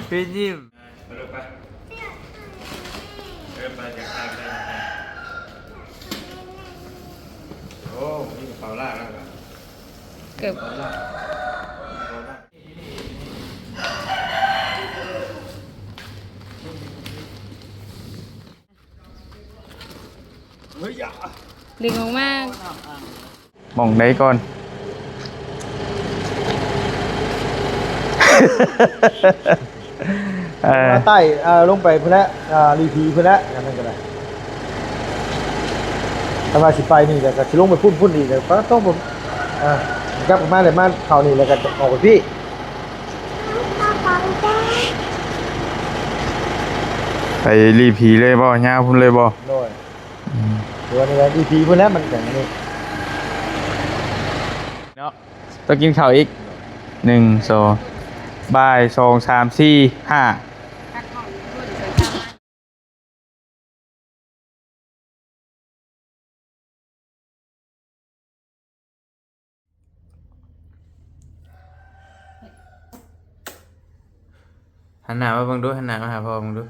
พี่ยิ้มไปลูกไปไปจากข้างไปโอ้ยเป่าล่าแล้วกันเกือบเฮ้ยอย่าดึงออกมาก มองได้ก่อนใต้ลงไปเพื่อนรีพีเพื่อนนั่นก็ได้ถ้ามาสิไปนี่แต่ก็จะลงไปพุ่นอีกแต่ก็ต้องผมกลับมาเลยมาเขานี่แล้วก็ออกไปพี่ไปรีพีเลยบ่ย่าพุ่นเลยบ่โดยตัวนี้รีพีเพื่อนมันอย่างนี้เนาะต้องกินข้าวอีก1 2บ่าย2 3 4 5หันหน้ามาเบิ่งดูหันหน้ามาหาพ่อเบิ่งดู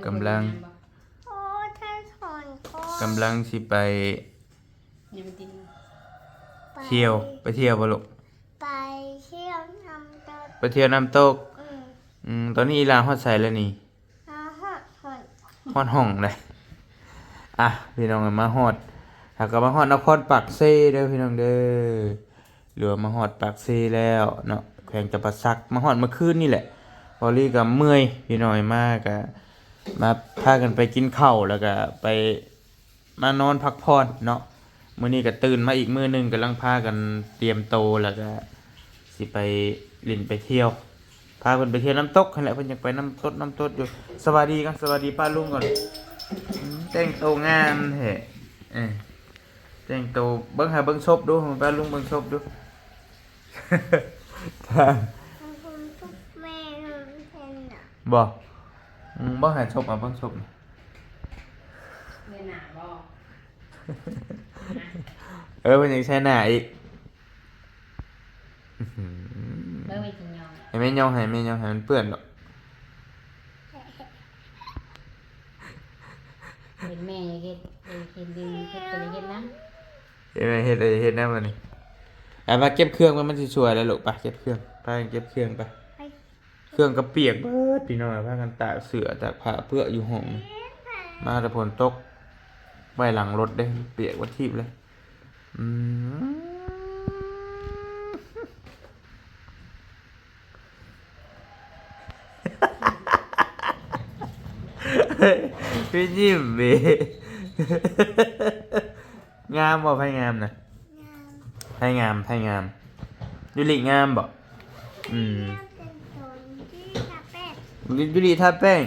กำลังสิไปเที่ยวไปเที่ยวบ่ลูกไปเที่ยวน้ำตกไปเที่ยวน้ำตกตอนนี้อีหลาฮอดไสแล้วนี่ฮอดห้องเลยอ่ะพี่น้องมาฮอดถ้าก็มาฮอดนครปากเซ่เด้อพี่น้องเด้อหรือว่ามาฮอดปากเซ่แล้วเนาะแขวงจำปาสักมาฮอดเมื่อคืนนี่แหละพอลี่ก็เมื่อยพี่น้อยมากก็มาพากันไปกินข้าวแล้วก็ไปมานอนพักผ่อนเนาะมื้อนี้ก็ตื่นมาอีกมื้อนึงกำลังพากันเตรียมโตแล้วก็สิไปเล่นไปเที่ยวพาเพิ่นไปเที่ยวน้ำตกนั่นแหละเพิ่นอยากไปน้ำตกอยู่สวัสดีกันสวัสดีป้าลุงก่อนแต่งโตงามแท้แต่งโตเบิ่งหาเบิ่งศพดูป้าลุงเบิ่งศพดูแม่เห็นอ่ะบ่บ่หาศพเบิ่งศพเรียนหนาบ่ เพิ่นยังใช้หน้าอีกเริ่มไปกินยองให้แม่ย่องให้มันเปื้อนดอกเห็นแม่เฮ็ดดึงเฮ็ดตัวเฮ็ดนะเฮ็ดนะมันนี่มาเก็บเครื่องมันสิสวยแล้วลูกไปเก็บเครื่องไปเก็บเครื่องไปเครื่องก็เปียกเบิดพี่น้อยพากันตากเสื้อตากผ้าเพื่ออยู่ห้องมาแต่ฝนตกไว้หลังรถเด้เปียกวัดทิพย์เลยพี่ยิ้มเบงามบ่ไพ่งามนะไพ่งามยุลิงามบ่ยุลิทาแป้ง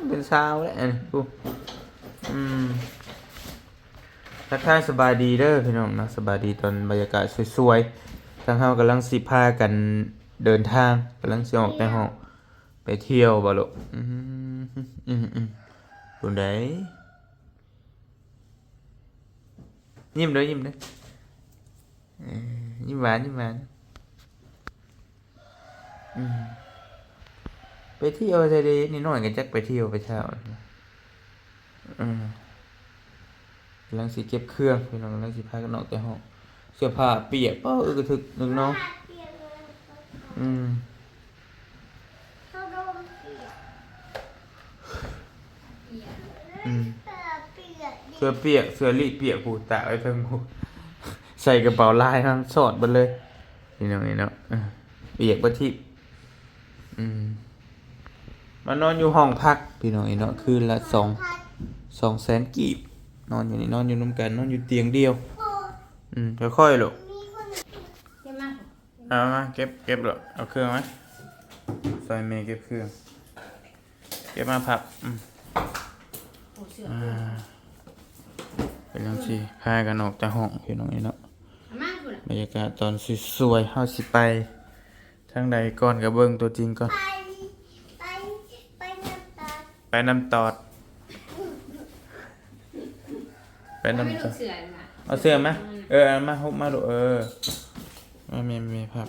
เป็นสาวแล้วกูทักทายสบายดีเด้อพี่น้องนะสบายดีตอนบรรยากาศสวยๆทางเฮากำลังสิพากันเดินทางกำลังสิออกในห้องไปเที่ยวบ่ลูกคนใดยิ้มเด้อยิ้มหวานไปเที่ยวใช่ดินี่น้อยกันจักไปเที่ยวไปเช้ากำลังสิเก็บเครื่องพี่น้องกำลังสิพากันออกแต่ห้องเสื้อผ้าเปียกกระถึกนึงเนาะเสื้อเปียกเสื้อรีเปียกผูตากไว้เพิ่งผูใส่กระเป๋าลายทั้งสอดไปเลยพี่น้องนี่เนาะเปียกบัดทิมานอนอยู่ห้องพักพี่น้องนี่เนาะคืนละ200,000 กีบนอนอยู่นี่นอนอยู่นำกันนอนอยู่เตียงเดียวค่อยๆลูกเอามาเก็บหรอเอาเครื่องไหมใส่เมย์เก็บเครื่องเก็บมาพับเป็นยังสิพากันออกจากห้องพี่น้องนี่เนาะบรรยากาศตอนสวยๆเฮาสิไปทางใดก่อนกับเบิ่งตัวจริงก่อนไปน้ำตอดเอาเสื้อมามาหุบมาดูมามีภาพ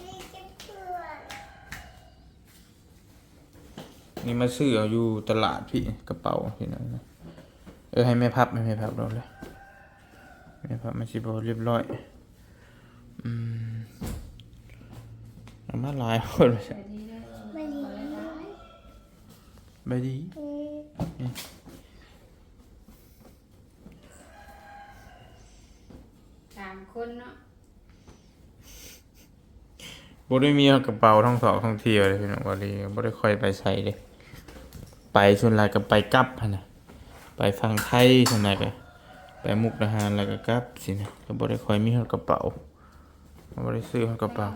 นี่มาซื้อเอาอยู่ตลาดพี่กระเป๋าพี่น้องนะให้แม่พับเราเลยแม่พับมันสิบ่เรียบร้อยเอามาหลายคนเลย ไม่ดี ใบดี 3 คนเนาะ บ่ได้มีกระเป๋าท่องสอบท่องเที่ยวเลยพี่น้องบ่ได้ค่อยไปใส่เลยไปส่วนหลายก็ไปกลับหั่นน่ะไปฝั่งไทยส่วนใหญ่ก็ไปมุกดาหารแล้วก็กลับสินะก็บ่ได้ค่อยมีกระเป๋าบ่ได้ซื้อกระเป๋า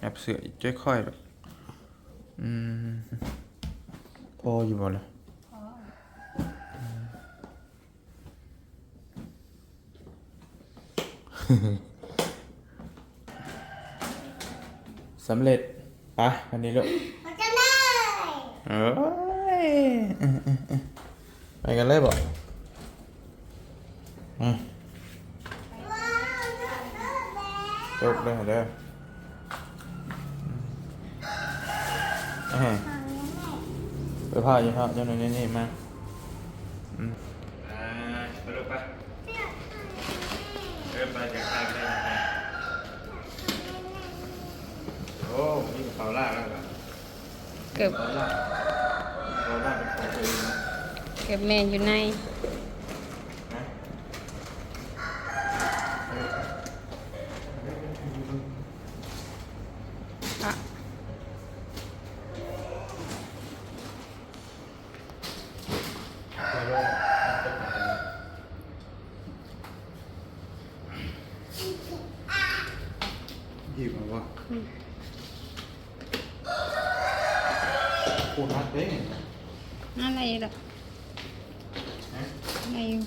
แอบเสื้ออีกจ้อยค่อยแบบพออยู่บ่ล่ะสำเร็จปะวันนี้ลูก มากันเลย เอ้ยไปกันเลยบ่ว้าวเลิศแล้ว จบเลยเด้อไปพ่ออยู่พ่อเจ้าหน่อยนี่มาไปลูกไปไปจากใครไปได้โอ้มีกระเป๋าลากแล้วกัน เกือบ กระเป๋าลากเป็นของตัวเองนะ เกือบแม่อยู่ใน นะ อ่ะ หยิบเอาวะปูนัดเด้ อะไรล่ะอะไรอยู่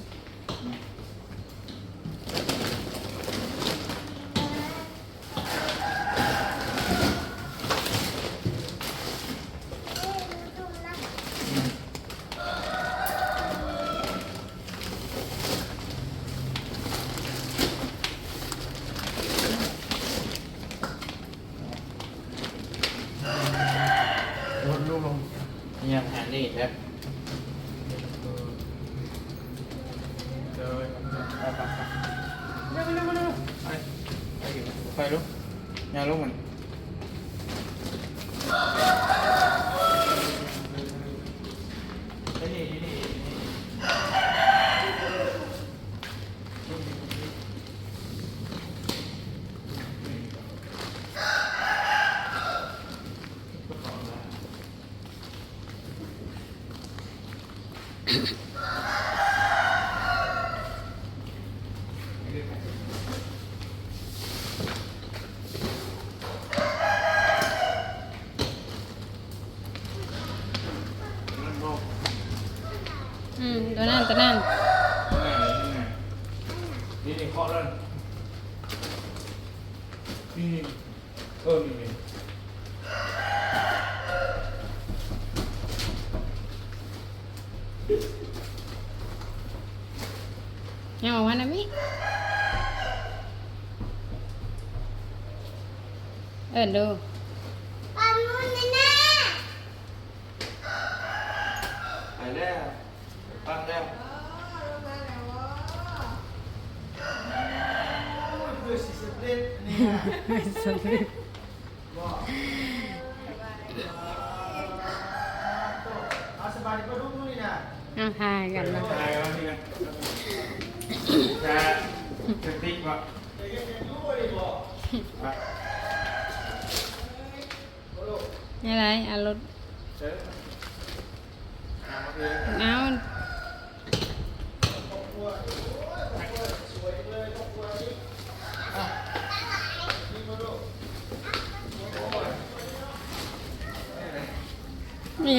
ลดลูกลงยังหานี่แล้วเดินไปเร็วไปลูกอย่าลูกมันตัวนั้น นี่เคาะแล้วนี่นี่ ยังออกมานะมิดู ปั๊มนู่นนะนะ ไปแล้วปังแล้วคือสิสเด็ดนี่เอาสบายดีก็ดูนี่นะ เอาทายกันนะ ตายแล้วนี่นะจะติ๊กวะ อะไรเอารถเอา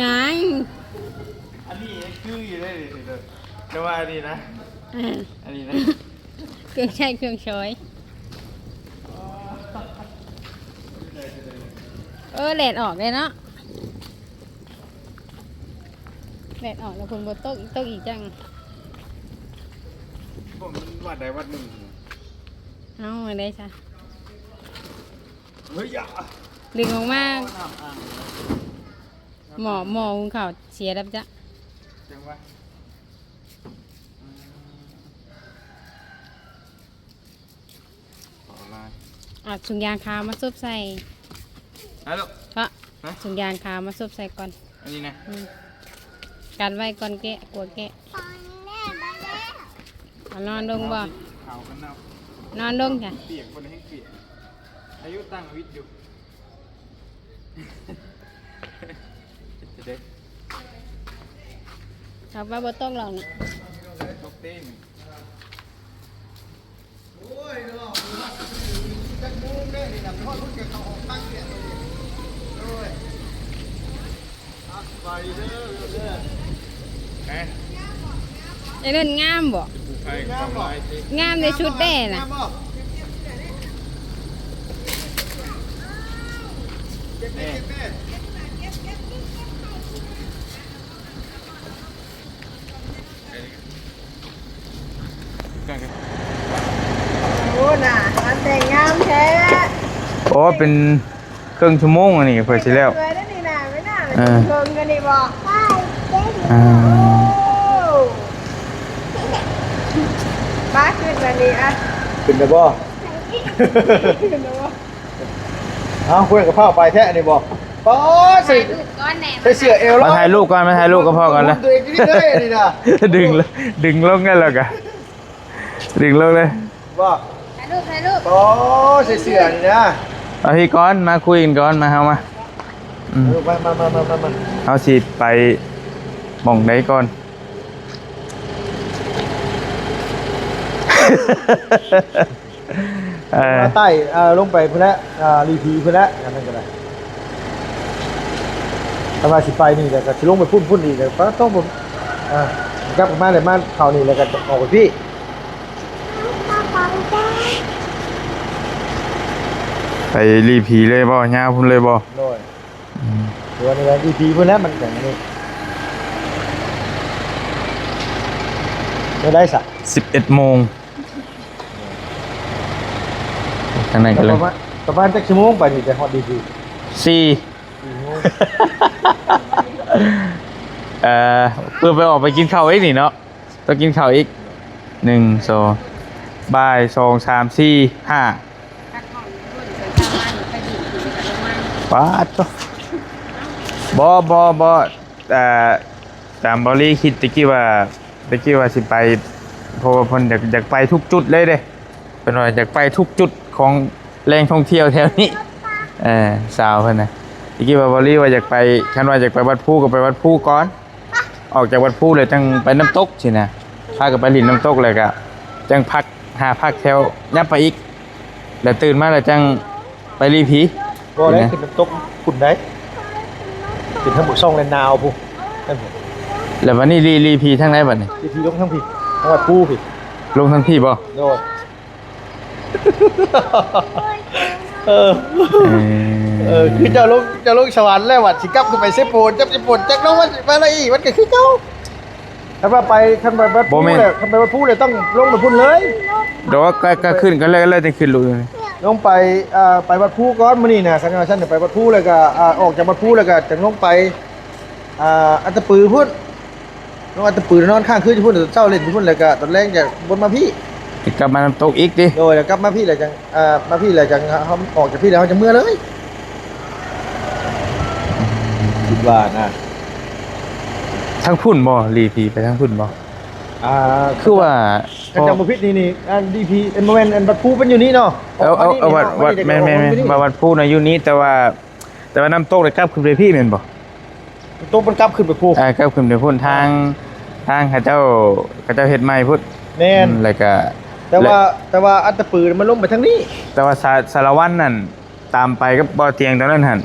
ยัง อันนี้คืออยู่ได้เลยแต่ว่าอันนี้นะอันนี้นะ เครื่องใช้เครื่องช้อยแดดออกเลยเนาะแดดออกแล้วคุณบนโต๊ะอีกจัง ผมวัดใดวัดหนึ่ง เอาอะไรจ้ะ เฮ้ยอย่า ดึงออกมาหมอหุงข้าวเสียแล้วจ้ะ จังวะขอลาย เอาถุงยางขาวมาซุบใส่ ฮัลโหล เพราะถุงยางขาวมาซุบใส่ก่อน อันนี้นะ กันไว้ก่อนแกะกลัวแกะ ตอนแม่ได้แล้ว เอานอนลงบ่ ข่าวกันเน่าน อนลงจ้ะ เปียกคนให้เปียกอายุตั้งวิทย์อยู่จะได้ เอาว่าบ่ต้องหรอกนะ ตกเต้น ไง ไอ้เล่นงามบ่ ใครทำลายสิ งามในชุดแด่น่ะ กันกัน โอ้น่ะงานแต่งงานแท้ โอ้เป็นครึ่งชั่วโมงอันนี้เพื่อสิแล้ว สวยนะนี่น่ะไม่น่าเลย เออ เพิ่งกันนี่บอก ไปเต้น อ่า โอ้มาขึ้นมานี่อ่ะ ขึ้นได้บ่ ขึ้นมาบ่ เอาคุยกับพ่อไปแท้อันนี้บ่ป๊อสิ ก้อนแหนม ใส่เสื้อเอว มาถ่ายรูปก่อนมาถ่ายรูปก็พอก่อนแล้ว ตัวเองนี่เลยนี่นะ ดึงเลยดึงลงกันแล้วกันดึงลงเลย บ่ ถ่ายรูป โอ้ใส่เสื้อนี่นะ เอาพี่ก้อนมาคุยกันก่อนมาเฮามาอืม มา เอาสิไปหม่องใดก่อน มาใต้ลงไปพุ่นละรีพีพุ่นละนั่นก็ได้ถ้าว่าสิไปนี่แล้วก็สิลงไปพุ่นอีกแล้วก็ต้องผมกลับมาเลยมาเขานี่แล้วก็ออกไปพี่ ป้าปังแจ้ ไปรีพีเลยบ่ยาวพุ่นเลยบ่ โน่ยตัวนี้รีพีพุ่นละมันแข็งนี่ไม่ได้สัก 11 โมงทางไหนกันเลย ประมาณจักชั่วโมงไปนี่จะฮอตดีพี 4เพื่อไปออกไปกินข้าวอีกนี่เนาะต้องกินข้าวอีก1 2บ่าย2 3 4 5 พักผ่อนรุ่นเสือชาวบ้านไปดิบอยู่กับลงมา ปาดจ้ะบ่ตามบอลี่คิดตะกี้ว่าสิไปเพราะว่าเพิ่นอยากไปทุกจุดเลยเด้เป็นว่าอยากไปทุกจุดของแหล่งท่องเที่ยวแถวนี้สาวเพิ่นน่ะตะกี้ว่าบอลี่ว่าอยากไปคันว่าอยากไปวัดภูก็ไปวัดภูก่อน ออกจากวัดภูเลยจังไปน้ำตกสินะพากันไปลินน้ำตกเลยก็จังพักหาพักแถวยับไปอีกแล้วตื่นมาแล้วจังไปรีพี บ่ได้ขึ้นน้ำตกขุนได้ขึ้นทั้งหมดซ่องเลนนาวพูนั่นผม แล้ววันนี้รีพีทั้งไหนบัดนี้ รีพีลงทั้งพี่จังหวัดภูพี่ ลงทั้งพี่บ่ โน่นเออคือเจ้าลงสวรรค์แล้ววัดสิกลับขึ้นไปเซโปนจับเซโปนจักน้องวันไปอะไรอีกมันก็คือเก่าถ้าว่าไปคันไปวัดภูเลยคันไปวัดภูเลยต้องลงไปพุ่นเลย เดี๋ยวก็ขึ้นกันเลยจะขึ้นรู้เลย ลงไปไปวัดภูก่อนมื้อนี้นะคันว่าฉันจะไปวัดภูแล้วก็ออกจากวัดภูแล้วก็จะลงไปอัตตปือพุ่นลงอัตตปือนอนข้างคืนอยู่พุ่นเช้าเล่นอยู่พุ่นแล้วก็ตอนแรกจะบนมาพี่ กลับมาน้ำตกอีกดิ โดยแล้วกลับมาพี่แล้วจังมาพี่แล้วจังเขาออกจากพี่แล้วเขาจะเมื่อเลยคิดว่านะ ทั้งพุ่นบ่รีพีไปทั้งพุ่นบ่ คือว่า กันจำบ่ผิดนี่ดีพีเอ็นโมเมนต์วัดภูเป็นอยู่นี่เนาะ เอาวัดแม่มาวัดภูในยุนี้แต่ว่าน้ำตกเลยกลับขึ้นไปพี่แม่นบ่ ตรงมันกลับขึ้นไปภู กลับขึ้นไปพุ่นทางเขาเจ้าเฮ็ดใหม่พุ่น แน่น แล้วก็ แต่ว่าอัตตปือมันลงไปทางนี้ แต่ว่าสารวัตรนั่นตามไปก็บ่อเตียงตอนนั้นหั่น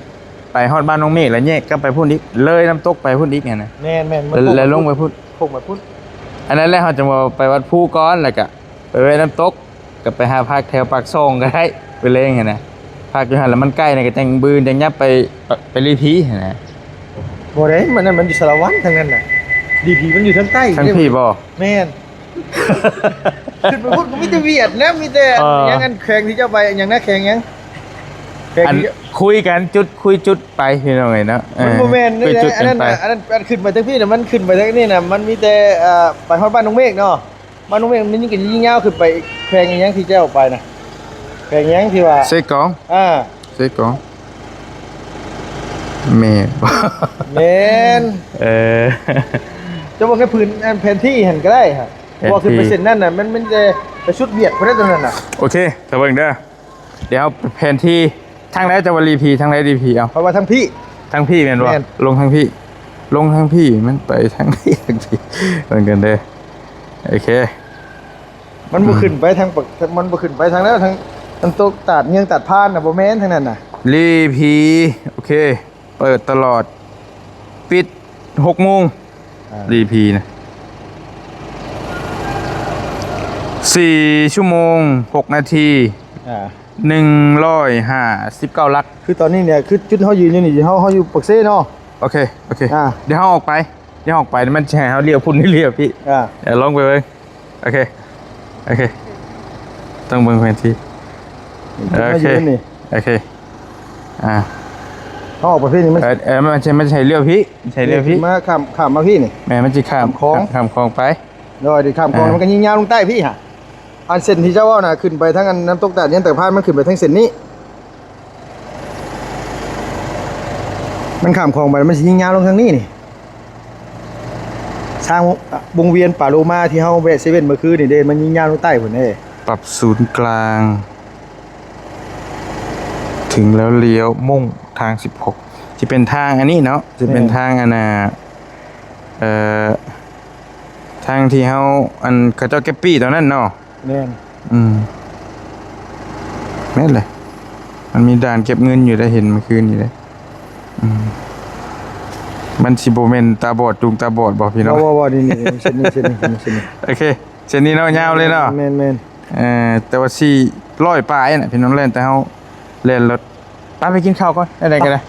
ไปฮอดบ้านน้องเมฆแล้วแยกกลับไปพุ่นอีกเลยน้ำตกไปพุ่นอีกเนี่ยนะ แม่น แล้วลงไปพุ่น พกมาพุ่น อันนั้นแหละเขาจะมาไปวัดภูก่อนแล้วก็ไปไว้น้ำตกก็ไปหาพักแถวปากซองก็ได้ไปเลยไงนะพักอยู่หั่นแล้วมันใกล้เนี่ยก็จังบืนจังยับไปรีพีนะ บ่ได้มันนั่นมันอยู่สารวัตรทางนั้นน่ะดีพีมันอยู่ทางใต้ ทั้งพี่บ่ แม่นขึ้นไปพุ่นก็มีแต่เวียดนะมีแต่อย่างนั้นแข่งที่เจ้าไปอย่างนั้นแข่งยังแข่ อันคุยกันจุดคุยจุดไปพี่น้องเอ้ยเนาะ มันโมเมนต์ คุยจุด อัน กั นั้น น ไป น่ะอันนั้นขึ้นไปทั้งพี่น่ะมันขึ้นไปทั้งนี่น่ะมันมีแต่ไปฮอดบ้านน้องเมฆเนาะบ้านน้องเมฆมันยิ่งกันยิ่งยาวขึ้นไปแพงอีหยังที่เจ้าไปน่ะแพงอีหยังที่ว่า เซกอง เซกองเมย์ แมน เออ จะบอกแค่พื้นอันแผนที่เห็นก็ได้ครับ แผนที่ ว่าขึ้นไปเส้นนั่นน่ะมันจะไปชุดเบียดไปได้ตรงนั้นน่ะ โอเคตะเบิ่งเด้อเดี๋ยวแผนที่ทางไหนจะวลีพีทางไหนดีพีเอา เพราะว่าทั้งพี่ ทางพี่แม่นบ่ แม่น ลงทางพี่ ลงทางพี่มันไปทางพี่ทางพี่เหมือนกันเด้อโอเค มันบ่ขึ้นไปทางปกมันบ่ขึ้นไปทางนั้นทางตกตัดเงียงตัดพานน่ะบ่แม่นทางนั้นน่ะ ลีพีโอเค เปิดตลอดปิด6 โมงลีพีนะ4 ชั่วโมง 6 นาที 159 ลัก คือตอนนี้เนี่ยคือจุดเฮายืนอยู่นี่เฮาอยู่ปักเซ่เนาะ โอเค โอเค อ่า เดี๋ยวเขาออกไป มันแชร์เขาเรียวพุ่นนี่เรียวพี่ เดี๋ยวลองไปเบิ่งโอเค โอเค ต้องเบิ่งแผนที่ โอเค ยืนนี่ โอเค อ่า เฮาออกประเภทนี้มัน มันใช่เรียวพี่ใช่เรียวพี่ มาข้ามมาพี่นี่ แม่มันจะข้าม ข้ามคลอง ข้ามคลองไป โดยที่ข้ามคลองมันก็ยิงยาวลงใต้พี่ฮะอันเส้นที่เจ้าว่าน่ะขึ้นไปทางอันน้ำตกตาดเนียงแต่พานมันขึ้นไปทางเส้นนี้ มันข้ามคลองไปมันสิยิงยาวลงทางนี้นี่สร้างวงเวียนป่าโลมาที่เฮาแวะเซเว่นเมื่อคืนนี่เด้มันยิงยาวลงใต้พุ่นเด้ ปรับศูนย์กลาง ถึงแล้วเลี้ยวมุ่งทาง 16จะเป็นทางอันนี้เนาะจะเป็นทางอันน่ะทางที่เฮาอันเขาเจ้าแก็ปปี้ตอนนั้นเนาะ แม่น แม่นเลยมันมีด่านเก็บเงินอยู่ได้เห็นเมื่อคืนอยู่เลยมันสิบ่แม่นตาบอดจุงตาบอดบ่พี่น้อง ว่านี่เส้นนี้ โอเคเส้นนี้เนาะยาวเลยเนาะ แม่น แต่ว่า400ปลายน่ะพี่น้องเล่นแต่เฮาเล่นรถไปกินข้าวก่อนได้ๆก็ได้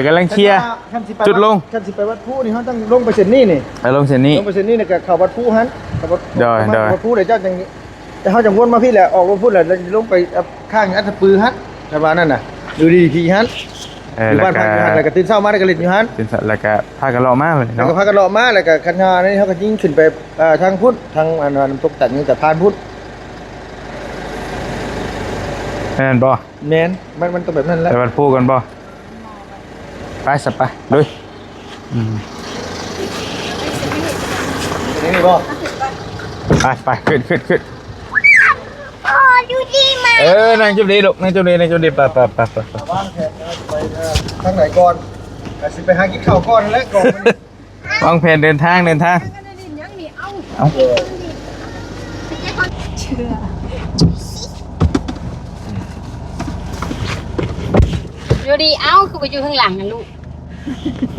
กำลังเคลียร์จุดลง คันสิไปวัดผู้นี่เฮาต้องลงไปเส้นนี้นี่ ไปลงเส้นนี้ ลงไปเส้นนี้นี่ก็เข้าวัดผู้หันเข้าวัด ได้ วัดผู้เดี๋ยวเจ้าจังแต่เฮาจังวนมาพี่แหละออกวัดผู้แล้วลงไปข้างอัตปือหันประมาณนั้นน่ะดูดีพี่หันอยู่บ้านพักอยู่หันแล้วก็ตื่นเช้ามาแล้วก็เล่นอยู่หัน เป็นสัตว์แล้วก็พากันรอมาเลย แล้ว เนาะ ก็พากันเลาะมาแล้วก็คันหานี่เฮาก็ยิงขึ้นไปทางพุทธทางอันน้ำตกตัดนี่แต่พานพุทธ แม่นบ่ แม่นมันต้องแบบนั้นแหละ ไปวัดพูกันบ่ไปสับไปลุย นี่บ่ ไปขึ้น โอ้ดูดีมาก นั่งจุดดีลูกนั่งจุดดีไป วางแผนไปทางไหนก่อนก็สิไปหากินข้าวก่อนนั่นแหละก่อนมัน วางแผนเดินทาง เอา อยู่ดีเอ้าคือไปอยู่ข้างหลังนะลูก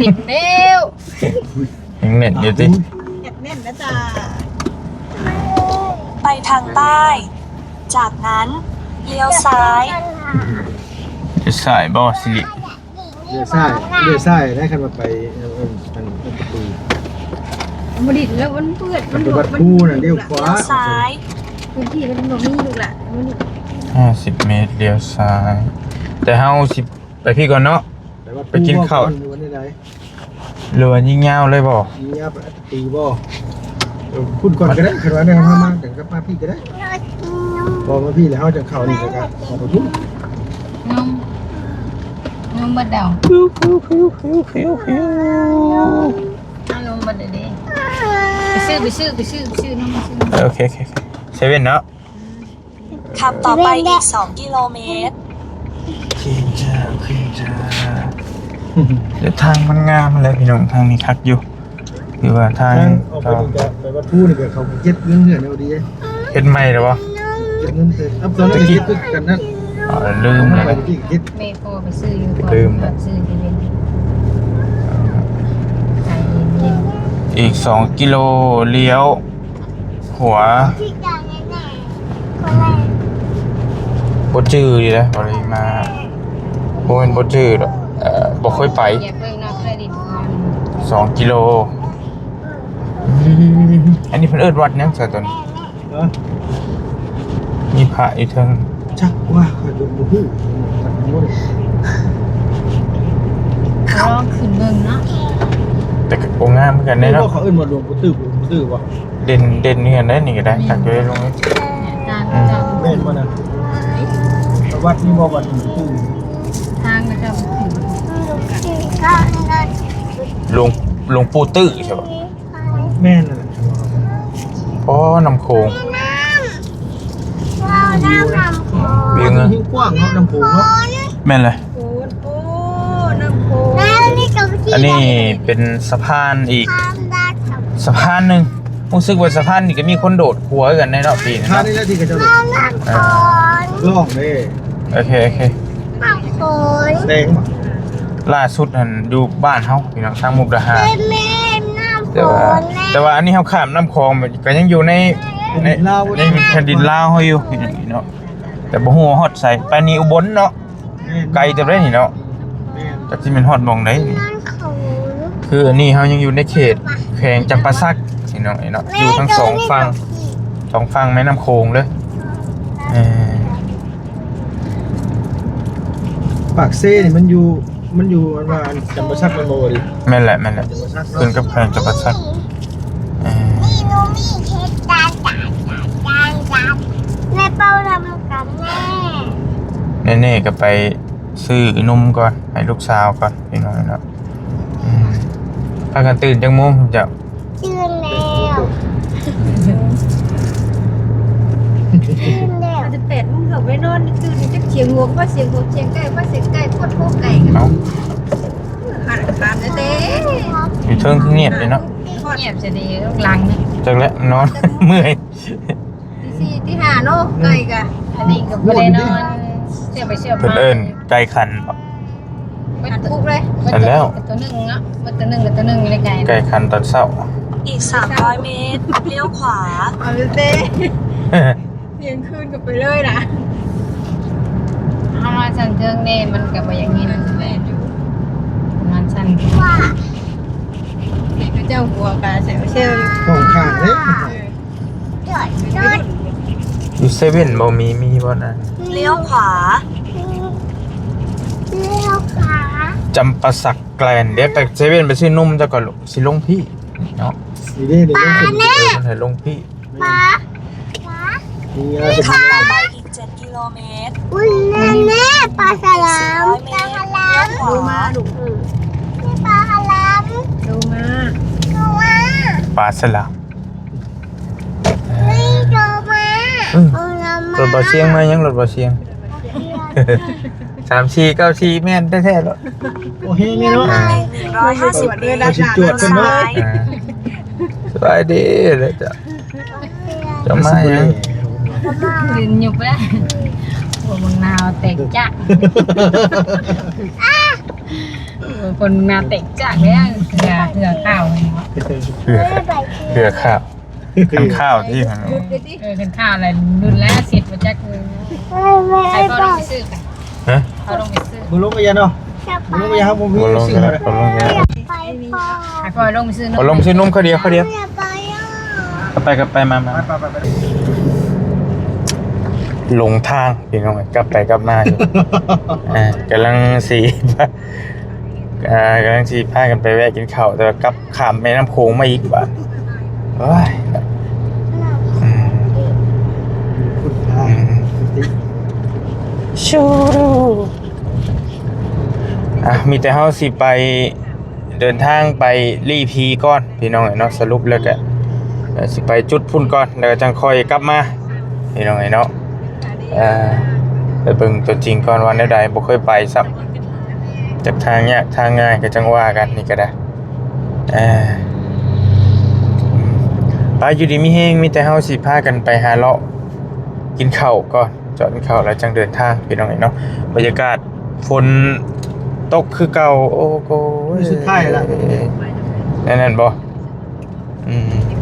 ติดเร็ว ยังเน็ตอยู่สิ แน่นนะจ๊ะ ไปทางใต้ จากนั้นเลี้ยวซ้าย จะใส่บ่สิริ เดือดไส้ได้คันมาไปมันประตู มันดิดแล้วมันเปื้อน มันไปวัดผู้น่ะเลี้ยวขวา เลี้ยวซ้าย พื้นที่มันหนุ่มนี่ลูกละมัน 50 เมตรเลี้ยวซ้าย แต่เฮาสิไปพี่ก่อนเนาะ ไปกินข้าว วันนี้ได้ เรือยิ่งยาวเลยบ่ มีอัปตีบ่พูดก่อนก็ได้คันว่าได้มาถึงกับมาพี่ก็ได้บอกมาพี่แล้วเฮาจะเข้านี่ก็ขอไปพูด นมบัดเดาเอานมบัดเดยวไปซื้อนมมาซื้อ โอเคเซเว่นเนาะ ขับต่อไปอีก 2 กิโลเมตร ขึ้นจ้าเดี๋ยวทางมันงามเลยพี่น้องทางนี้คักอยู่คือว่าทาง ออกไปนี่ก็ไปวัดผู้นี่ก็เขาเก็บเงินเหือนเอาดี เฮ็ดใหม่หรอบ่ เก็บเงินเสร็จอัพตอนนั้นเก็บกันนั่น ลืมเลย ไปที่เก็บ แม่โทรไปซื้ออยู่ก่อน ลืมนะ ซื้อที่เล่นใจเย็น อีก2 กิโลเลี้ยว หัว ที่จานแน่ๆคนแรก บ่จื้อดีนะบ่ได้มาบ่แม่นบ่จื้อดอกบ่เคยไป อย่าเพิ่งนับเครดิตก่อน 2 กิโล อันนี้เพิ่นเอิ้นวัดหยังซะตัวนี้ มีพระอยู่เทิง จักว่าเขาดูบ่ฮู้จักบ่ได้ ลองขึ้นเบิ่งเนาะ แต่ก็บ่งามเหมือนกันเด้ นี่ เนาะ เขาเอิ้นว่าหลวงปู่ตื้อบ่ เด่นนี่กันได้นี่ก็ได้ตักอยู่ได้ลงนี้ เนี่ยทางเจ้า แม่นบ่น่ะวัดนี่บ่วัดหลวงปู่ตื้อ ทางเจ้าขึ้น หลวงปู่ตื้อใช่ป่ะ แม่นนั่นแหละ อ๋อน้ำโขง เราได้ทำโค เบียงอะ ยิ่งกว้างเนาะน้ำโขงเนาะ แม่นเลย โอ้โอ้น้ำโพ แล้วนี่ก็ที่ อันนี้เป็นสะพานอีก ทำได้ทำ สะพานหนึ่งรู้สึกว่าสะพานนี่ก็มีคนโดดหัวกันในรอบปีนะ ท่า เนาะ นี้แล้วที่ก็จะ เรานักโขน ร้องเด้ โอเค นักโขน แดงบ่ ล่าสุดหันอยู่บ้านเฮาพี่น้องทางมุกดาหาร เป็นแม่น้ำโข แต่ว่าอันนี้เฮาข้ามน้ำคลองมันก็ยังอยู่ในแผ่นดินลาวเฮาอยู่นี่เนาะแต่บ่ฮู้ว่าฮอดใส่ไปนี่อุบลเนาะไกลจังได๋นี่เนาะจักสิแม่นฮอดหม่องใดนี่ นักโขน คืออันนี้เฮายังอยู่ในเขตแขวงจำปาสักพี่น้องเนาะอยู่ทั้งสองฝั่งแม่น้ำโขงเลยเออ ปากเซ่นี่มันอยู่มันว่าจำบ่ซักมันบ่ดิ แม่นแหละ จำบ่ซัก ขึ้น เนาะ กับแขวงจำปาสักเออ นี่หนูมีเค้กจานแม่เป้าทำกับแม่ เน่ๆก็ไปซื้อนมก่อนให้ลูกสาวก่อนพี่น้องเนาะพากันตื่นจังโมงผมจะ ชื่อแล้วชื่อแล้ว มันจะเป็ดมึงเขาไปนอนตื่นจะเสียงงวงว่าเสียงงวงเสียงไก่ว่าเสียงไก่โคตรโคตรไก่กัน เอา หันขามนะเต้ อยู่เทิงคือเงียบเลยเนาะ เงียบจะดีหลังนี่ จังแล้วนอน เมื่อย ที่4ที่5เนาะไก่กะ อันนี้ก็บ่ได้นอนเชื่อไปเชื่อมา เพิ่นเอิ้นไก่ขันบ่ มันทุกเลย อันแล้ว ตัวหนึงเนาะมันตัวหนึงกับตัวหนึงอยู่ในไก่ ไก่ขันตอนเช้า อีก 300 เมตร เลี้ยวขวา เอาเลยเต้เที่ยงคืนก็ไปเลยนะ เอามาสั่นเทิงนี่มันก็บ่อย่างนี้นั่นแหละมันสั่น ว่า นี่ก็เจ้าหัวกะเซลเซล ต้องข้างเด้ จอดจอด อยู่เซเว่นบ่มีบ่นะ เลี้ยวขวา เลี้ยวขา จำปาสักแกลนเดี๋ยวไปเซเว่นไปซื้อนมซะก่อนลูกสิลงพี่เนาะ นี่เด้เดี๋ยวต้องขึ้น มันให้ลงพี่ ป้า นี่อะไรเป็น ขับต่อไปอีก 7 กิโลเมตร อุ้ยแน่แน่ปลาฉลาม 400 เม ปลา ตร ฉลามเลี้ยวข ดู วา มาดู นี่ปลาฉลาม ดูมา ดูมา ปลาสลาม นี่ดูมา อืม เอาน้ำมาร ถบ่เชียงมายังรถบ่เชียง 3494แม่นแท้ๆแล้ว โอ้เฮงนี่เนาะ อีก150 เมตร สิจวดกันเนาะ ซ้าย สบายดีเลยจ้ะจะมายัง ยืนหยุบแล้วหัวมังนาวแตกจักคนนาแตกจักเลยเถื่อข้าว เผื่อข้าวกันข้าวที่มัน กันข้าวอะไรรุ่นแล้วเสร็จมาจักเลยใคร แม่ ก็ บ ล อง ก ไปซื้อกัน ฮะ เขาลงไปซื้อ บ่ลงไปยันเนาะ จะไป บ่ลงไปยันครับผมมี บ่ลง สิ่ง กัน อะไร บ่ลงกัน ไปพ่อ ใครก็ลงไปซื้อ บ่ลงซื้อนมเขาเดียว อย่าไปอ่ะ ไปมา ไป หลงทางพี่น้องกลับไปกลับมาอยู่ กำลังสีกำลังสีพากันไปแวะกินข้าวแต่ว่ากลับข้ามแม่น้ำโขงมาอีกว่ะโอ้ยอืม คุณพา ชูมีแต่เฮาสิไปเดินทางไปรีพีก่อนพี่น้องเนาะสรุปแล้วก็สิไปจุดพุ่นก่อนแล้วก็จังค่อยกลับมาพี่น้องเนาะไปเบิ่งตัวจริงก่อนว่าแนวใดบ่เคยไปซับจากทางยากทางง่ายก็จังว่ากันนี่ก็ได้ไปอยู่ดีมีแฮงมีแต่เฮาสิพากันไปหาเลาะกินข้าวก่อนจอดกินข้าวแล้วจังเดินทางพี่น้องเนาะบรรยากาศฝนตกคือเก่าโอ้โห สุดท้ายละ นั่นบ่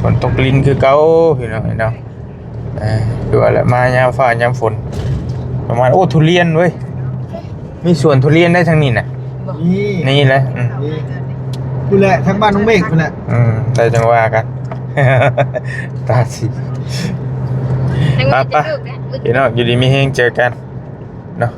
ฝนตกลิ้นคือเก่าพี่น้องเนาะคือว่าแหละมายามฟ้ายามฝนประมาณโอ้ทุเรียนเว้ยมีสวนทุเรียนได้ทางนี้น่ะ นี่ นี่แหละ นี่คุณแหละทั้งบ้านน้องเมฆคุณแหละ ได้จังว่ากัน ตาสี แต่ว่าจะลูกนะ พี่น้องอยู่ดีมีแฮงเจอกันเนาะ